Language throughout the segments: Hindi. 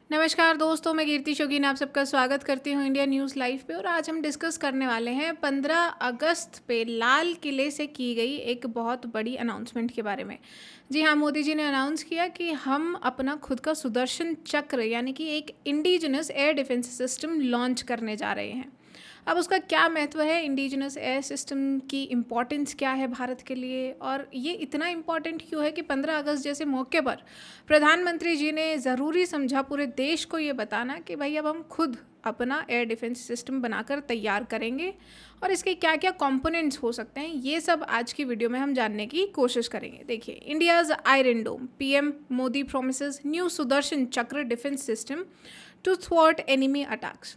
नमस्कार दोस्तों, मैं कीर्ति शोकीन आप सबका स्वागत करती हूँ इंडिया न्यूज़ लाइव पे। और आज हम डिस्कस करने वाले हैं 15 अगस्त पे लाल किले से की गई एक बहुत बड़ी अनाउंसमेंट के बारे में। जी हाँ, मोदी जी ने अनाउंस किया कि हम अपना खुद का सुदर्शन चक्र यानी कि एक indigenous air defence system launch करने जा रहे हैं। अब उसका क्या महत्व है, इंडिजिनस एयर सिस्टम की इम्पॉर्टेंस क्या है भारत के लिए, और ये इतना इम्पॉर्टेंट क्यों है कि 15 अगस्त जैसे मौके पर प्रधानमंत्री जी ने ज़रूरी समझा पूरे देश को ये बताना कि भाई अब हम खुद अपना एयर डिफेंस सिस्टम बनाकर तैयार करेंगे और इसके क्या क्या कंपोनेंट्स हो सकते हैं, ये सब आज की वीडियो में हम जानने की कोशिश करेंगे। देखिए, India's iron dome, PM Modi promises new Sudarshan Chakra defence system to thwart enemy attacks.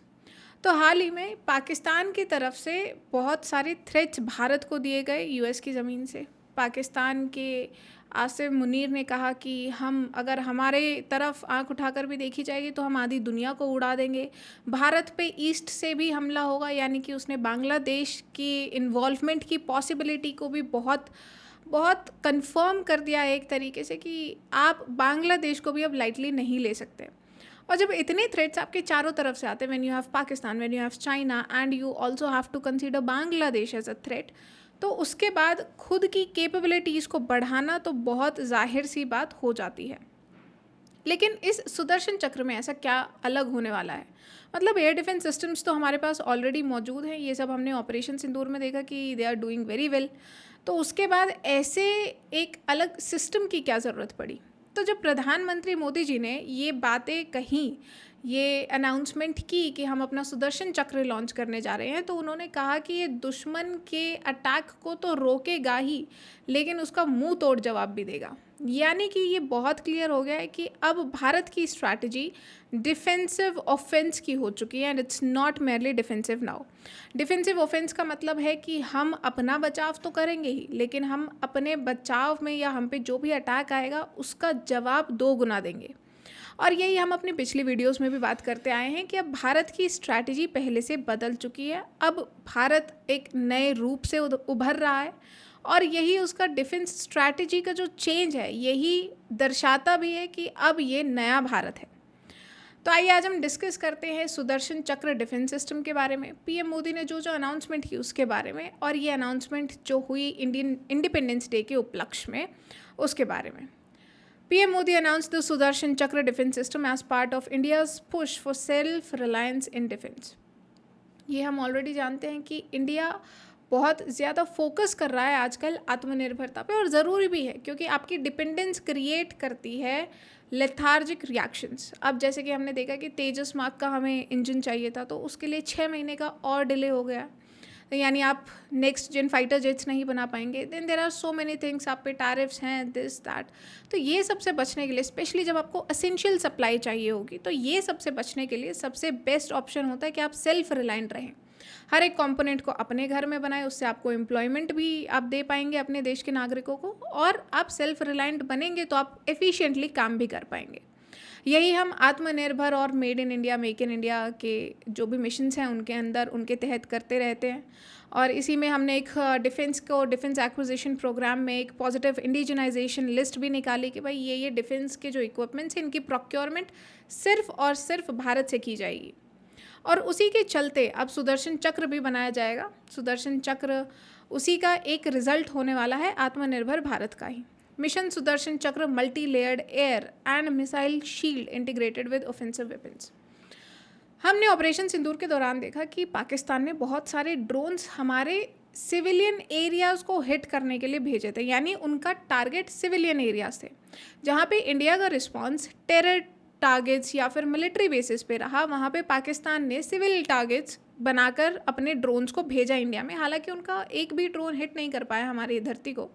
तो हाल ही में पाकिस्तान की तरफ से बहुत सारे थ्रेट्स भारत को दिए गए यूएस की ज़मीन से। पाकिस्तान के आसिम मुनीर ने कहा कि हम अगर हमारे तरफ आंख उठाकर भी देखी जाएगी तो हम आधी दुनिया को उड़ा देंगे। भारत पे ईस्ट से भी हमला होगा, यानी कि उसने बांग्लादेश की इन्वॉल्वमेंट की पॉसिबिलिटी को भी बहुत बहुत कंफर्म कर दिया है एक तरीके से कि आप बांग्लादेश को भी अब लाइटली नहीं ले सकते। और जब इतने थ्रेट्स आपके चारों तरफ से आते हैं, when you have Pakistan, when you have China and you also have to consider Bangladesh as a threat, तो उसके बाद खुद की कैपेबिलिटीज़ को बढ़ाना तो बहुत जाहिर सी बात हो जाती है। लेकिन इस सुदर्शन चक्र में ऐसा क्या अलग होने वाला है? मतलब एयर डिफेंस सिस्टम्स तो हमारे पास ऑलरेडी मौजूद हैं, ये सब हमने ऑपरेशन सिंदूर में देखा कि they are doing very well. तो उसके बाद ऐसे एक अलग सिस्टम की क्या ज़रूरत पड़ी? तो जब प्रधानमंत्री मोदी जी ने ये बातें कहीं, ये अनाउंसमेंट की कि हम अपना सुदर्शन चक्र लॉन्च करने जा रहे हैं, तो उन्होंने कहा कि ये दुश्मन के अटैक को तो रोकेगा ही, लेकिन उसका मुंह तोड़ जवाब भी देगा। यानी कि ये बहुत क्लियर हो गया है कि अब भारत की स्ट्रैटेजी डिफेंसिव ऑफेंस की हो चुकी है and it's not merely defensive now. Defensive offence का मतलब है कि हम अपना बचाव तो करेंगे ही, लेकिन हम अपने बचाव में या हम पे जो भी अटैक आएगा उसका जवाब 2 गुना देंगे। और यही हम अपनी पिछली वीडियोस में भी बात करते आए हैं कि अब भारत की स्ट्रैटेजी पहले से बदल चुकी है। अब भारत एक नए रूप से उभर रहा है और यही उसका डिफेंस स्ट्रैटेजी का जो चेंज है, यही दर्शाता भी है कि अब ये नया भारत है। तो आइए आज हम डिस्कस करते हैं सुदर्शन चक्र डिफेंस सिस्टम के बारे में, पीएम मोदी ने जो जो अनाउंसमेंट की उसके बारे में, और ये अनाउंसमेंट जो हुई इंडियन इंडिपेंडेंस डे के उपलक्ष्य में उसके बारे में। PM Modi announced the Sudarshan Chakra defense system as part of India's push for self-reliance in defense. ये हम ऑलरेडी जानते हैं कि इंडिया बहुत ज़्यादा फोकस कर रहा है आजकल आत्मनिर्भरता पे, और ज़रूरी भी है क्योंकि आपकी डिपेंडेंस क्रिएट करती है लेथार्जिक रिएक्शंस। अब जैसे कि हमने देखा कि तेजस मार्क का हमें इंजन चाहिए था, तो उसके लिए 6 महीने का और डिले हो गया, यानी आप नेक्स्ट जेन फाइटर जेट्स नहीं बना पाएंगे। Then there are so many things, आप पे टैरिफ्स हैं, दिस दैट। तो ये सबसे बचने के लिए, स्पेशली जब आपको असेंशियल सप्लाई चाहिए होगी, तो ये सबसे बचने के लिए सबसे बेस्ट ऑप्शन होता है कि आप सेल्फ रिलायंट रहें, हर एक कंपोनेंट को अपने घर में बनाएं। उससे आपको एम्प्लॉयमेंट भी आप दे पाएंगे अपने देश के नागरिकों को, और आप सेल्फ रिलायंट बनेंगे तो आप एफिशिएंटली काम भी कर पाएंगे। यही हम आत्मनिर्भर और made in India, make in India के जो भी मिशंस हैं उनके अंदर, उनके तहत करते रहते हैं। और इसी में हमने एक डिफेंस एक्विजिशन प्रोग्राम में एक पॉजिटिव इंडिजनाइजेशन लिस्ट भी निकाली कि भाई ये डिफेंस के जो इक्विपमेंट्स हैं, इनकी प्रोक्योरमेंट सिर्फ और सिर्फ भारत से की जाएगी। और उसी के चलते अब सुदर्शन चक्र भी बनाया जाएगा। सुदर्शन चक्र उसी का एक रिजल्ट होने वाला है, आत्मनिर्भर भारत का ही। मिशन सुदर्शन चक्र multi layered air and missile shield integrated with offensive weapons. हमने ऑपरेशन सिंदूर के दौरान देखा कि पाकिस्तान ने बहुत सारे ड्रोन्स हमारे सिविलियन एरियाज़ को हिट करने के लिए भेजे थे, यानी उनका टारगेट सिविलियन एरियाज थे। जहाँ पे इंडिया का रिस्पॉन्स टेरर टारगेट्स या फिर मिलिट्री बेसिस पे रहा, वहाँ पे पाकिस्तान ने सिविल टारगेट्स बनाकर अपने ड्रोन्स को भेजा इंडिया में। हालांकि उनका एक भी ड्रोन हिट नहीं कर पाया हमारी धरती को,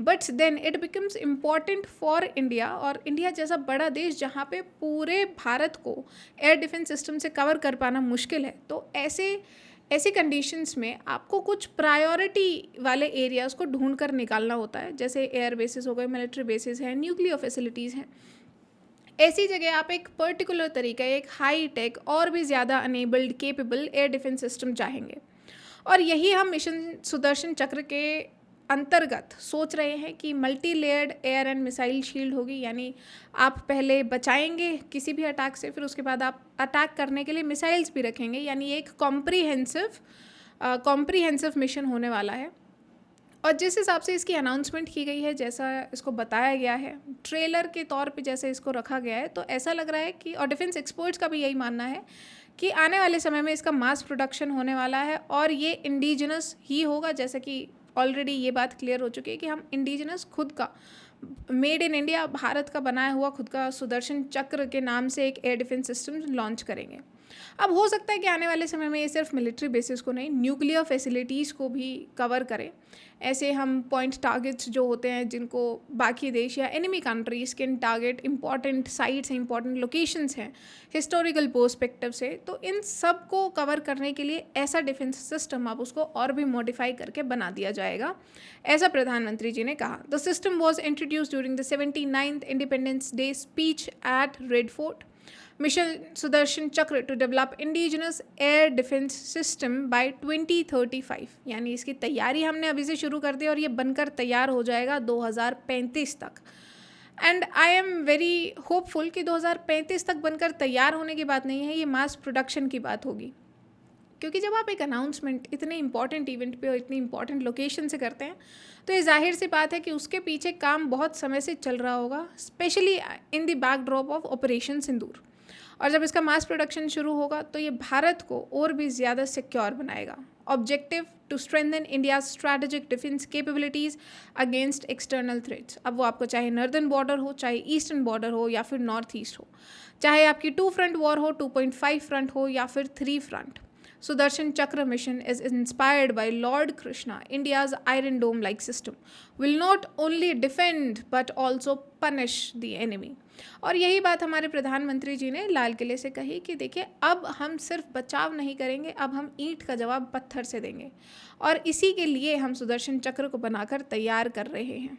but then it becomes important for India, और इंडिया जैसा बड़ा देश जहाँ पे पूरे भारत को एयर डिफेंस सिस्टम से कवर कर पाना मुश्किल है, तो ऐसी कंडीशंस में आपको कुछ प्रायोरिटी वाले एरियाज़ को ढूंढ कर निकालना होता है, जैसे एयर बेसिस हो गए, मिलिट्री बेसिस हैं, न्यूक्लियर फैसिलिटीज़ हैं। ऐसी जगह आप एक पर्टिकुलर तरीका, एक हाई टेक और भी ज़्यादा enabled capable air defence system चाहेंगे। और यही हम मिशन सुदर्शन चक्र के अंतर्गत सोच रहे हैं कि multi layered air and missile shield होगी, यानी आप पहले बचाएंगे किसी भी अटैक से, फिर उसके बाद आप अटैक करने के लिए मिसाइल्स भी रखेंगे, यानी एक कॉम्प्रीहेंसिव मिशन होने वाला है। और जिस हिसाब से इसकी अनाउंसमेंट की गई है, जैसा इसको बताया गया है ट्रेलर के तौर पे, जैसे इसको रखा गया है, तो ऐसा लग रहा है कि, और डिफेंस एक्सपर्ट्स का भी यही मानना है कि आने वाले समय में इसका मास प्रोडक्शन होने वाला है और ये इंडिजिनस ही होगा। जैसे कि ऑलरेडी ये बात क्लियर हो चुकी है कि हम इंडिजिनस खुद का, मेड इन इंडिया, भारत का बनाया हुआ खुद का सुदर्शन चक्र के नाम से एक एयर डिफेंस सिस्टम लॉन्च करेंगे। अब हो सकता है कि आने वाले समय में ये सिर्फ मिलिट्री बेसिस को नहीं, न्यूक्लियर फैसिलिटीज़ को भी कवर करे। ऐसे हम पॉइंट टारगेट्स जो होते हैं जिनको बाकी देश या enemy countries can target, important sites हैं, इंपॉर्टेंट लोकेशंस हैं हिस्टोरिकल पर्सपेक्टिव से, तो इन सब को कवर करने के लिए ऐसा डिफेंस सिस्टम अब उसको और भी मॉडिफाई करके बना दिया जाएगा, ऐसा प्रधानमंत्री जी ने कहा। The system was introduce during the 79th independence day speech at Red Fort. Mission Sudarshan Chakra to develop indigenous air defence system by 2035, यानी इसकी तैयारी हमने अभी से शुरू कर दी और ये बनकर तैयार हो जाएगा 2035 तक। And I am very hopeful कि 2035 तक बनकर तैयार होने की बात नहीं है, ये मास प्रोडक्शन की बात होगी। क्योंकि जब आप एक अनाउंसमेंट इतने इंपॉर्टेंट इवेंट पे और इतनी इंपॉर्टेंट लोकेशन से करते हैं, तो ये जाहिर सी बात है कि उसके पीछे काम बहुत समय से चल रहा होगा, specially in the backdrop of operation Sindoor. और जब इसका मास प्रोडक्शन शुरू होगा तो ये भारत को और भी ज़्यादा सिक्योर बनाएगा। Objective to strengthen India strategic defence capabilities against external threats. अब वो आपको चाहे नॉर्दर्न बॉर्डर हो, चाहे ईस्टर्न बॉर्डर हो, या फिर नॉर्थ ईस्ट हो, चाहे आपकी 2 फ्रंट वॉर हो, 2.5 फ्रंट हो, या फिर 3 front. Sudarshan Chakra mission is inspired by Lord Krishna. India's Iron Dome like system will not only defend but also punish the enemy. और यही बात हमारे प्रधानमंत्री जी ने लाल किले से कही कि देखिए, अब हम सिर्फ बचाव नहीं करेंगे, अब हम ईंट का जवाब पत्थर से देंगे, और इसी के लिए हम सुदर्शन चक्र को बनाकर तैयार कर रहे हैं।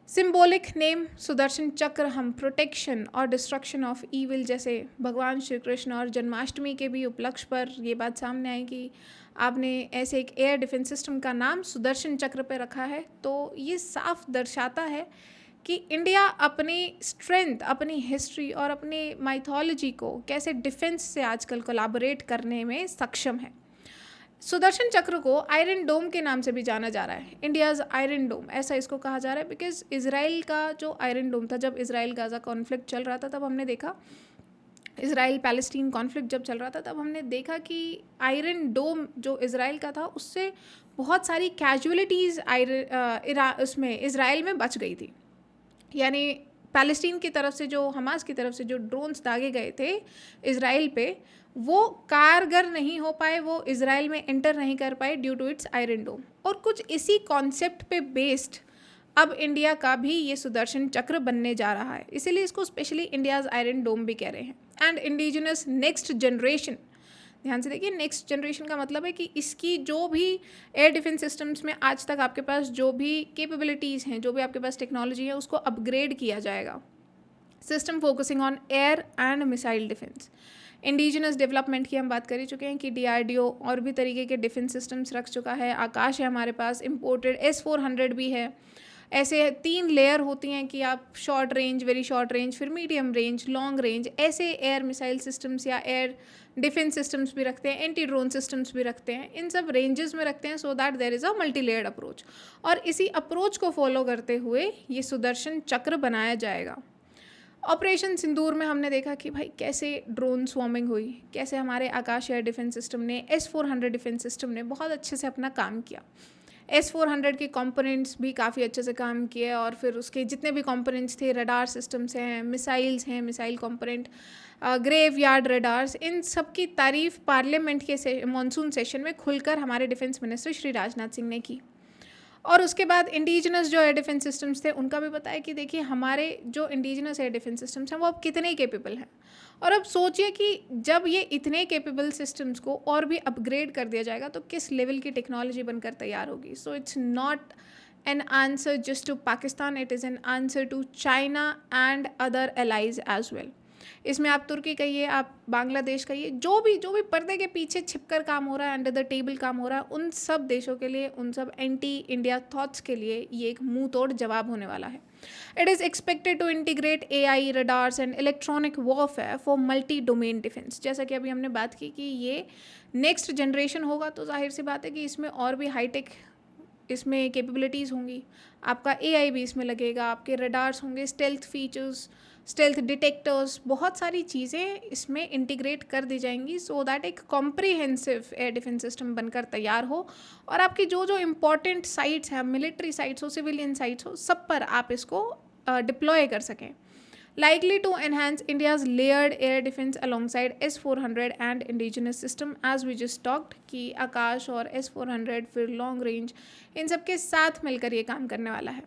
सिम्बोलिक नेम सुदर्शन चक्र हम प्रोटेक्शन और डिस्ट्रक्शन ऑफ ईविल, जैसे भगवान श्री कृष्ण और जन्माष्टमी के भी उपलक्ष्य पर ये बात सामने आई कि आपने ऐसे एक एयर डिफेंस सिस्टम का नाम सुदर्शन चक्र पे रखा है, तो ये साफ दर्शाता है कि इंडिया अपनी स्ट्रेंथ, अपनी हिस्ट्री और अपनी माइथोलॉजी को कैसे डिफेंस से आजकल कोलैबोरेट करने में सक्षम है। सुदर्शन चक्र को आयरन डोम के नाम से भी जाना जा रहा है, इंडियाज़ आयरन डोम, ऐसा इसको कहा जा रहा है बिकॉज इज़राइल का जो आयरन डोम था, जब इज़राइल गाज़ा कॉन्फ्लिक्ट चल रहा था तब हमने देखा, इज़राइल पैलेस्टीन कॉन्फ्लिक्ट जब चल रहा था तब हमने देखा कि आयरन डोम जो इज़राइल का था उससे बहुत सारी कैजुअलिटीज़ उसमें इज़राइल में बच गई थी। यानी पैलेस्टीन की तरफ से जो, हमास की तरफ से जो ड्रोन्स दागे गए थे इज़राइल पे, वो कारगर नहीं हो पाए, वो इज़राइल में एंटर नहीं कर पाए ड्यू टू इट्स आयरन डोम। और कुछ इसी कॉन्सेप्ट पे बेस्ड अब इंडिया का भी ये सुदर्शन चक्र बनने जा रहा है, इसीलिए इसको स्पेशली इंडियाज़ आयरन डोम भी कह रहे हैं। एंड इंडिजिनस नेक्स्ट जनरेशन, ध्यान से देखिए, नेक्स्ट जनरेशन का मतलब है कि इसकी जो भी एयर डिफेंस सिस्टम्स में आज तक आपके पास जो भी कैपेबिलिटीज़ हैं, जो भी आपके पास टेक्नोलॉजी है, उसको अपग्रेड किया जाएगा। System focusing on air and missile defence. Indigenous development की हम बात कर ही चुके हैं कि DRDO और भी तरीके के डिफेंस सिस्टम्स रख चुका है। आकाश है हमारे पास, इम्पोर्टेड S-400 भी है। ऐसे 3 लेयर होती हैं कि आप short range, very short range, फिर मीडियम रेंज, लॉन्ग रेंज, ऐसे एयर मिसाइल सिस्टम्स या एयर डिफेंस सिस्टम्स भी रखते हैं, एंटी ड्रोन सिस्टम्स भी रखते हैं, इन सब रेंजेस में रखते हैं, so that there is a multi layered approach. और इसी अप्रोच को फॉलो करते हुए ये सुदर्शन चक्र बनाया जाएगा। ऑपरेशन सिंदूर में हमने देखा कि भाई कैसे ड्रोन स्वॉर्मिंग हुई, कैसे हमारे आकाश एयर डिफेंस सिस्टम ने, S-400 डिफेंस सिस्टम ने बहुत अच्छे से अपना काम किया। S-400 के कंपोनेंट्स भी काफ़ी अच्छे से काम किए, और फिर उसके जितने भी कंपोनेंट्स थे, रडार सिस्टम्स हैं, missile component, graveyard radars, इन सब की तारीफ पार्लियामेंट के मॉनसून सेशन में खुलकर हमारे डिफेंस मिनिस्टर श्री राजनाथ सिंह ने की। और उसके बाद इंडिजिनस जो एयर डिफेंस सिस्टम्स थे उनका भी बताया कि देखिए, हमारे जो इंडिजिनस एयर डिफेंस सिस्टम्स हैं वो अब कितने केपेबल हैं। और अब सोचिए कि जब ये इतने केपेबल सिस्टम्स को और भी अपग्रेड कर दिया जाएगा तो किस लेवल की टेक्नोलॉजी बनकर तैयार होगी। So it's not an answer just to Pakistan, it is an answer to China and other allies as well. इसमें आप तुर्की कहिए, आप बांग्लादेश कहिए, जो भी पर्दे के पीछे छिपकर काम हो रहा है, अंडर द टेबल काम हो रहा है, उन सब देशों के लिए, उन सब एंटी इंडिया थॉट्स के लिए ये एक मुंह तोड़ जवाब होने वाला है। It is expected to integrate AI, radars and electronic warfare for multi-domain defense। जैसा कि अभी हमने बात की कि ये नेक्स्ट जनरेशन होगा, तो जाहिर सी बात है कि इसमें और भी हाईटेक इसमें कैपेबिलिटीज़ होंगी। आपका एआई भी इसमें लगेगा, आपके रडार्स होंगे, स्टेल्थ फीचर्स, स्टेल्थ डिटेक्टर्स, बहुत सारी चीज़ें इसमें इंटीग्रेट कर दी जाएंगी सो दैट एक कॉम्प्रिहेंसिव एयर डिफेंस सिस्टम बनकर तैयार हो और आपकी जो जो इम्पॉर्टेंट साइट्स हैं, मिलिट्री साइट्स हो, सिविलियन साइट्स हो, सब पर आप इसको डिप्लॉय कर सकें। Likely to enhance India's layered air defense alongside S-400 and indigenous system, as we just talked कि आकाश और S-400 फिर लॉन्ग रेंज, इन सब के साथ मिलकर ये काम करने वाला है।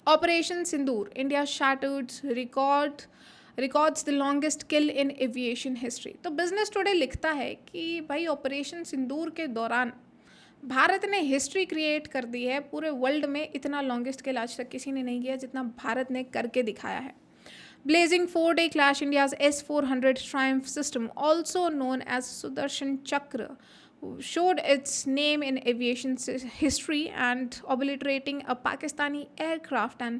Operation Sindoor, India shattered records the longest kill in aviation history. तो बिजनेस टुडे लिखता है कि भाई ऑपरेशन सिंदूर के दौरान भारत ने हिस्ट्री क्रिएट कर दी है। पूरे वर्ल्ड में इतना लॉन्गेस्ट किल आज तक किसी ने नहीं किया जितना भारत ने करके दिखाया है। Blazing 4-day clash, India's S-400 Triumph system, also known as Sudarshan Chakra, showed its name in aviation history and obliterating a Pakistani aircraft and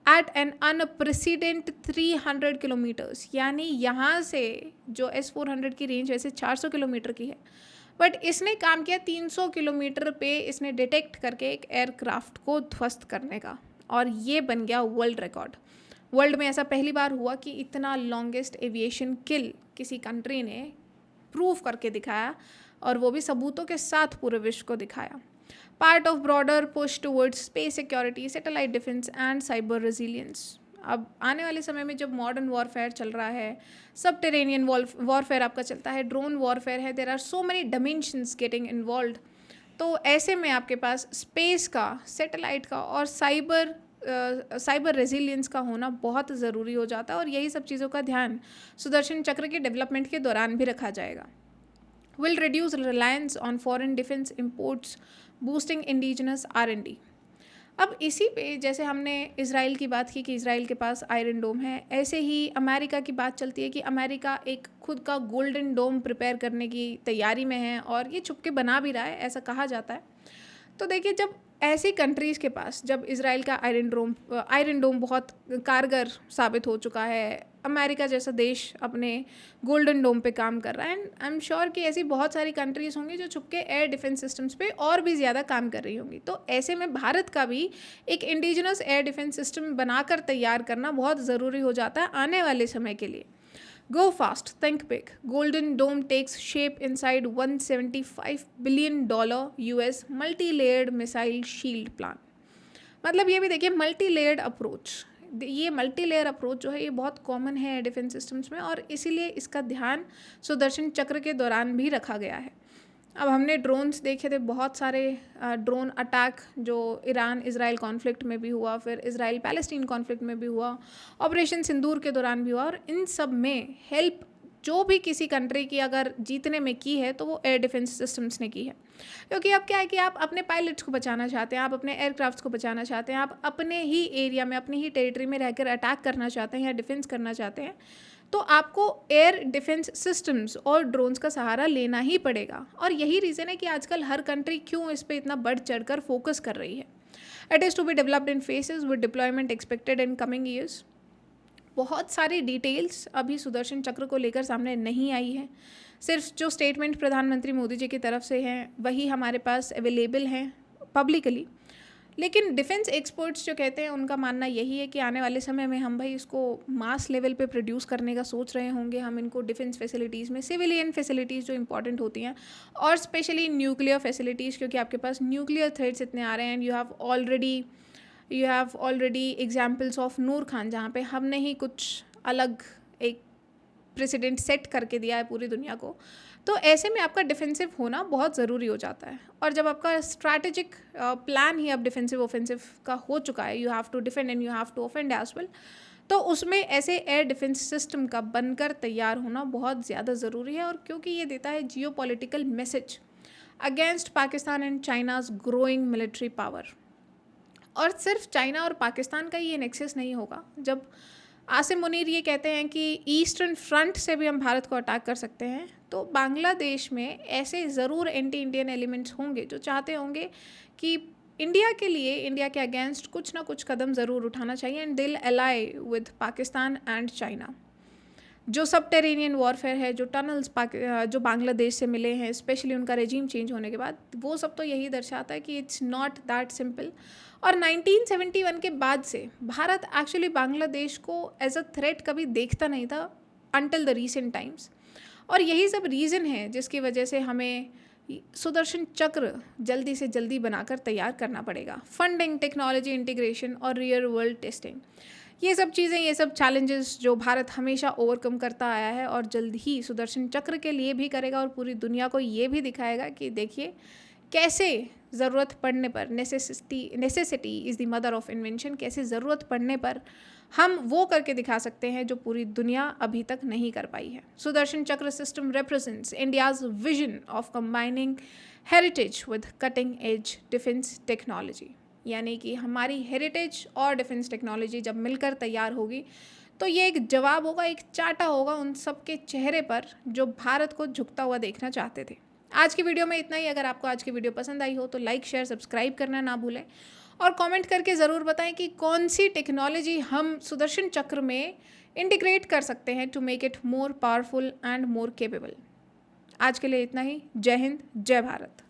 at an unprecedented 300 kilometers। यानी यहाँ से जो S-400 की रेंज वैसे 400 किलोमीटर की है, बट इसने काम किया 300 किलोमीटर पे, इसने डिटेक्ट करके एक एयरक्राफ्ट को ध्वस्त करने का, और ये बन गया वर्ल्ड रिकॉर्ड। वर्ल्ड में ऐसा पहली बार हुआ कि इतना लॉन्गेस्ट एविएशन किल किसी कंट्री ने प्रूव करके दिखाया, और वो भी सबूतों के साथ पूरे विश्व को दिखाया। Part of broader push towards space security, satellite defence and cyber resilience. अब आने वाले समय में जब मॉडर्न वॉरफेयर चल रहा है, सब टेरेनियन वॉरफेयर आपका चलता है, ड्रोन वॉरफेयर है, there are so many dimensions getting involve. तो ऐसे में आपके पास स्पेस का, सैटेलाइट का और साइबर रेजिलियंस का होना बहुत ज़रूरी हो जाता है, और यही सब चीज़ों का ध्यान सुदर्शन चक्र के डेवलपमेंट के दौरान भी रखा जाएगा। Will reduce reliance on foreign defence imports, boosting indigenous R&D। अब इसी पे जैसे हमने इज़राइल की बात की कि इज़राइल के पास आयरन डोम है, ऐसे ही अमेरिका की बात चलती है कि अमेरिका एक खुद का गोल्डन डोम प्रिपेयर करने की तैयारी में है, और ये छुप के बना भी रहा है, ऐसा कहा जाता है। तो देखिए, जब ऐसी कंट्रीज़ के पास, जब इज़राइल का आयरन डोम बहुत कारगर साबित हो चुका है, अमेरिका जैसा देश अपने गोल्डन डोम पे काम कर रहा है, एंड आई एम श्योर कि ऐसी बहुत सारी कंट्रीज़ होंगी जो छुपके एयर डिफेंस सिस्टम्स पे और भी ज़्यादा काम कर रही होंगी। तो ऐसे में भारत का भी एक इंडिजिनस एयर डिफेंस सिस्टम बनाकर तैयार करना बहुत ज़रूरी हो जाता है आने वाले समय के लिए। Go fast, think big. Golden Dome takes shape inside $175 billion US multi-layered missile shield plan। मतलब ये भी देखिए, मल्टी लेयर्ड अप्रोच, ये मल्टी लेयर अप्रोच जो है ये बहुत कॉमन है डिफेंस सिस्टम्स में, और इसीलिए इसका ध्यान सुदर्शन चक्र के दौरान भी रखा गया है। अब हमने ड्रोन्स देखे थे, बहुत सारे ड्रोन अटैक जो ईरान इज़राइल कॉन्फ्लिक्ट में भी हुआ, फिर इज़राइल पैलेस्टीन कॉन्फ्लिक्ट में भी हुआ, ऑपरेशन सिंदूर के दौरान भी हुआ, और इन सब में हेल्प जो भी किसी कंट्री की अगर जीतने में की है तो वो एयर डिफेंस सिस्टम्स ने की है। क्योंकि अब क्या है कि आप अपने पायलट्स को बचाना चाहते हैं, आप अपने एयरक्राफ्ट्स को बचाना चाहते हैं, आप अपने ही एरिया में, अपनी ही टेरिटरी में रहकर अटैक करना चाहते हैं या डिफेंस करना चाहते हैं, तो आपको एयर डिफेंस सिस्टम्स और ड्रोन्स का सहारा लेना ही पड़ेगा। और यही रीज़न है कि आजकल हर कंट्री क्यों इस पर इतना बढ़ चढ़कर फोकस कर रही है। It is to be developed in phases with deployment expected in coming years. बहुत सारी डिटेल्स अभी सुदर्शन चक्र को लेकर सामने नहीं आई है, सिर्फ जो स्टेटमेंट प्रधानमंत्री मोदी जी की तरफ से हैं वही हमारे पास अवेलेबल हैं पब्लिकली। लेकिन डिफेंस एक्सपर्ट्स जो कहते हैं उनका मानना यही है कि आने वाले समय में हम भाई इसको मास लेवल पे प्रोड्यूस करने का सोच रहे होंगे। हम इनको डिफेंस फैसिलिटीज़ में, सिविलियन फैसिलिटीज़ जो इंपॉर्टेंट होती हैं, और स्पेशली न्यूक्लियर फैसिलिटीज़, क्योंकि आपके पास न्यूक्लियर थ्रेट्स इतने आ रहे हैं। You have already examples of Noor Khan, जहाँ पे हमने ही कुछ अलग एक प्रेसिडेंट सेट करके दिया है पूरी दुनिया को। तो ऐसे में आपका डिफेंसिव होना बहुत ज़रूरी हो जाता है, और जब आपका स्ट्रैटेजिक प्लान ही अब डिफेंसिव ऑफेंसिव का हो चुका है, you have to defend and you have to offend as well, तो उसमें ऐसे एयर डिफेंस सिस्टम का बनकर तैयार होना बहुत ज़्यादा ज़रूरी है। और क्योंकि ये देता है जियो political message against Pakistan and China's growing military power. और सिर्फ चाइना और पाकिस्तान का ये नेक्सस नहीं होगा। जब आसिम मुनीर ये कहते हैं कि ईस्टर्न फ्रंट से भी हम भारत को अटैक कर सकते हैं। तो बांग्लादेश में ऐसे ज़रूर एंटी इंडियन एलिमेंट्स होंगे जो चाहते होंगे कि इंडिया के लिए, इंडिया के अगेंस्ट कुछ ना कुछ कदम ज़रूर उठाना चाहिए, and deal ally with Pakistan and China. जो सबटेरेनियन वॉरफेयर है, जो टनल्स जो बांग्लादेश से मिले हैं, स्पेशली उनका रेजीम चेंज होने के बाद, वो सब तो यही दर्शाता है कि इट्स नॉट दैट सिंपल। और 1971 के बाद से भारत एक्चुअली बांग्लादेश को एज अ थ्रेट कभी देखता नहीं था अंटिल द रीसेंट टाइम्स। और यही सब रीज़न है जिसकी वजह से हमें सुदर्शन चक्र जल्दी से जल्दी बनाकर तैयार करना पड़ेगा। फंडिंग, टेक्नोलॉजी इंटीग्रेशन और रियल वर्ल्ड टेस्टिंग, ये सब चीज़ें, ये सब चैलेंजेस जो भारत हमेशा ओवरकम करता आया है और जल्द ही सुदर्शन चक्र के लिए भी करेगा, और पूरी दुनिया को ये भी दिखाएगा कि देखिए कैसे ज़रूरत पड़ने पर, necessity is the mother of invention, कैसे ज़रूरत पड़ने पर हम वो करके दिखा सकते हैं जो पूरी दुनिया अभी तक नहीं कर पाई है। सुदर्शन चक्र system represents India's vision of combining heritage with cutting edge defence technology, यानी कि हमारी हेरिटेज और डिफेंस टेक्नोलॉजी जब मिलकर तैयार होगी तो ये एक जवाब होगा, एक चाटा होगा उन सब के चेहरे पर जो भारत को झुकता हुआ देखना चाहते थे। आज की वीडियो में इतना ही। अगर आपको आज की वीडियो पसंद आई हो तो लाइक, शेयर, सब्सक्राइब करना ना भूलें, और कमेंट करके ज़रूर बताएं कि कौन सी टेक्नोलॉजी हम सुदर्शन चक्र में इंटीग्रेट कर सकते हैं to make it more powerful and more capable. आज के लिए इतना ही। जय हिंद, जय भारत।